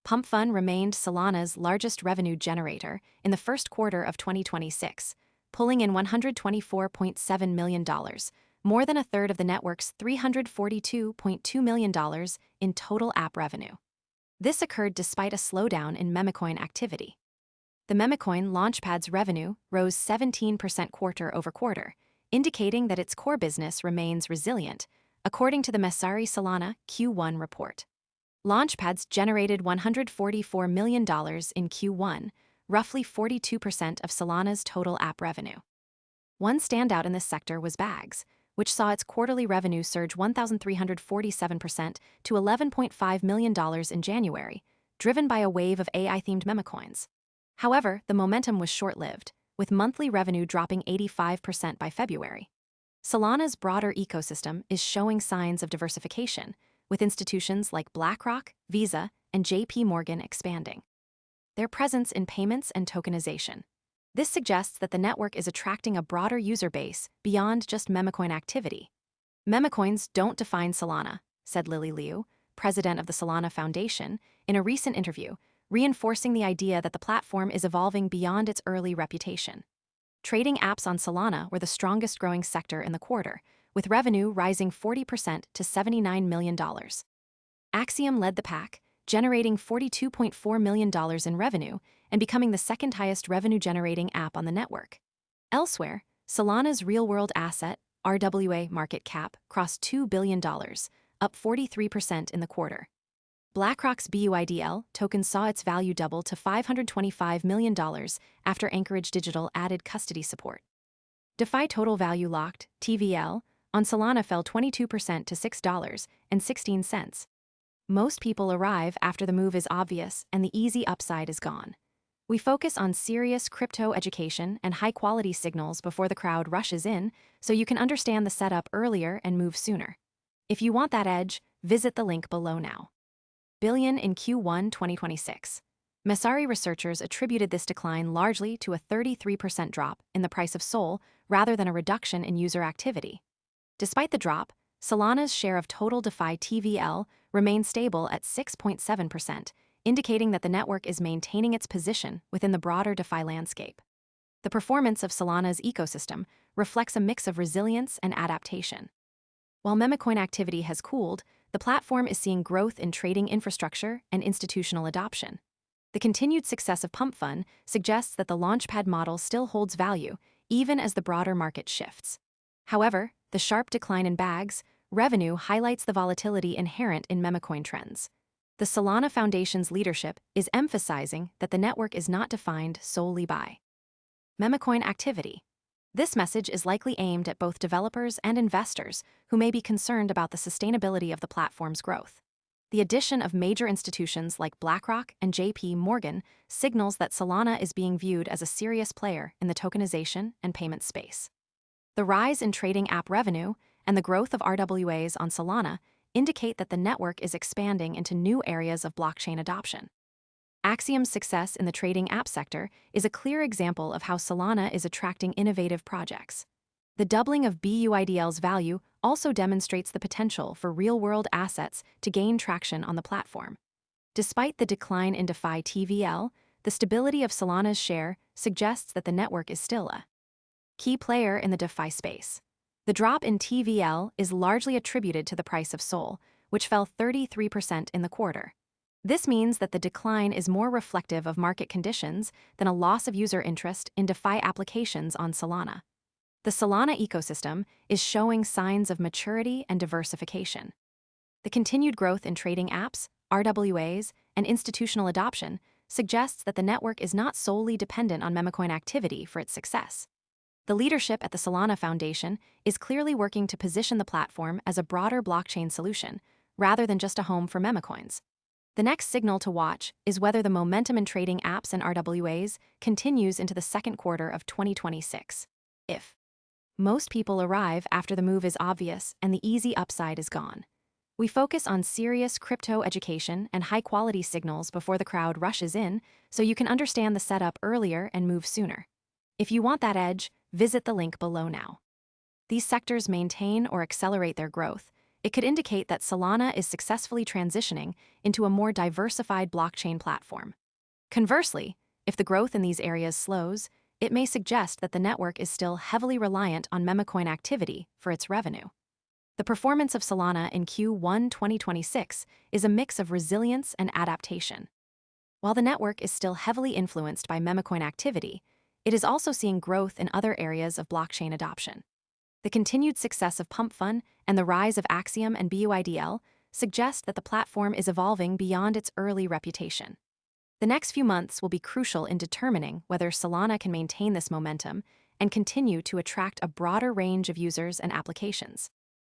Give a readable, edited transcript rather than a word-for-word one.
Pump.fun remained Solana's largest revenue generator in the first quarter of 2026, pulling in $124.7 million, more than a third of the network's $342.2 million in total app revenue. This occurred despite a slowdown in memecoin activity. The memecoin Launchpad's revenue rose 17% quarter-over-quarter, indicating that its core business remains resilient, according to the Solana Q1 report. Launchpads generated $144 million in Q1, roughly 42% of Solana's total app revenue. One standout in this sector was Bags, which saw its quarterly revenue surge 1,347% to $11.5 million in January, driven by a wave of AI-themed memecoins. However, the momentum was short-lived, with monthly revenue dropping 85% by February. Solana's broader ecosystem is showing signs of diversification, with institutions like BlackRock, Visa, and JPMorgan expanding their presence in payments and tokenization. This suggests that the network is attracting a broader user base beyond just memecoin activity. Memecoins don't define Solana, said Lily Liu, president of the Solana Foundation, in a recent interview, reinforcing the idea that the platform is evolving beyond its early reputation. Trading apps on Solana were the strongest growing sector in the quarter, with revenue rising 40% to $79 million. Axiom led the pack, generating $42.4 million in revenue and becoming the second highest revenue-generating app on the network. Elsewhere, Solana's real-world asset, RWA market cap, crossed $2 billion, up 43% in the quarter. BlackRock's BUIDL token saw its value double to $525 million after Anchorage Digital added custody support. DeFi Total Value Locked, TVL, on Solana fell 22% to $6.16. Most people arrive after the move is obvious and the easy upside is gone. We focus on serious crypto education and high-quality signals before the crowd rushes in, so you can understand the setup earlier and move sooner. If you want that edge, visit the link below now. Billion in Q1 2026. Messari researchers attributed this decline largely to a 33% drop in the price of SOL rather than a reduction in user activity. Despite the drop, Solana's share of total DeFi TVL remained stable at 6.7%, indicating that the network is maintaining its position within the broader DeFi landscape. The performance of Solana's ecosystem reflects a mix of resilience and adaptation. While memecoin activity has cooled, the platform is seeing growth in trading infrastructure and institutional adoption. The continued success of Pump.fun suggests that the Launchpad model still holds value, even as the broader market shifts. However, the sharp decline in Bags revenue highlights the volatility inherent in memecoin trends. The Solana Foundation's leadership is emphasizing that the network is not defined solely by memecoin activity. This message is likely aimed at both developers and investors who may be concerned about the sustainability of the platform's growth. The addition of major institutions like BlackRock and JPMorgan signals that Solana is being viewed as a serious player in the tokenization and payment space. The rise in trading app revenue and the growth of RWAs on Solana indicate that the network is expanding into new areas of blockchain adoption. Axiom's success in the trading app sector is a clear example of how Solana is attracting innovative projects. The doubling of BUIDL's value also demonstrates the potential for real-world assets to gain traction on the platform. Despite the decline in DeFi TVL, the stability of Solana's share suggests that the network is still a key player in the DeFi space. The drop in TVL is largely attributed to the price of SOL, which fell 33% in the quarter. This means that the decline is more reflective of market conditions than a loss of user interest in DeFi applications on Solana. The Solana ecosystem is showing signs of maturity and diversification. The continued growth in trading apps, RWAs, and institutional adoption suggests that the network is not solely dependent on memecoin activity for its success. The leadership at the Solana Foundation is clearly working to position the platform as a broader blockchain solution, rather than just a home for memecoins. The next signal to watch is whether the momentum in trading apps and RWAs continues into the second quarter of 2026. If most people arrive after the move is obvious and the easy upside is gone. We focus on serious crypto education and high-quality signals before the crowd rushes in, so you can understand the setup earlier and move sooner. If you want that edge, visit the link below now. These sectors maintain or accelerate their growth, it could indicate that Solana is successfully transitioning into a more diversified blockchain platform. Conversely, if the growth in these areas slows, it may suggest that the network is still heavily reliant on memecoin activity for its revenue. The performance of Solana in Q1 2026 is a mix of resilience and adaptation. While the network is still heavily influenced by memecoin activity, it is also seeing growth in other areas of blockchain adoption. The continued success of Pump.fun and the rise of Axiom and BUIDL suggest that the platform is evolving beyond its early reputation. The next few months will be crucial in determining whether Solana can maintain this momentum and continue to attract a broader range of users and applications.